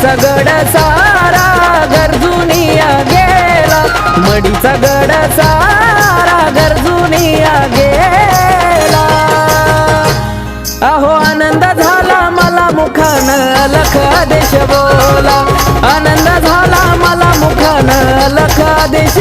मडीचा गड सारा गरजुनिया गेला, मडीचा गड सारा गरजुनिया गेला। अहो आनंद झाला मला मुखान लख आदेश बोला, आनंद झाला मला मुखान लख आदेश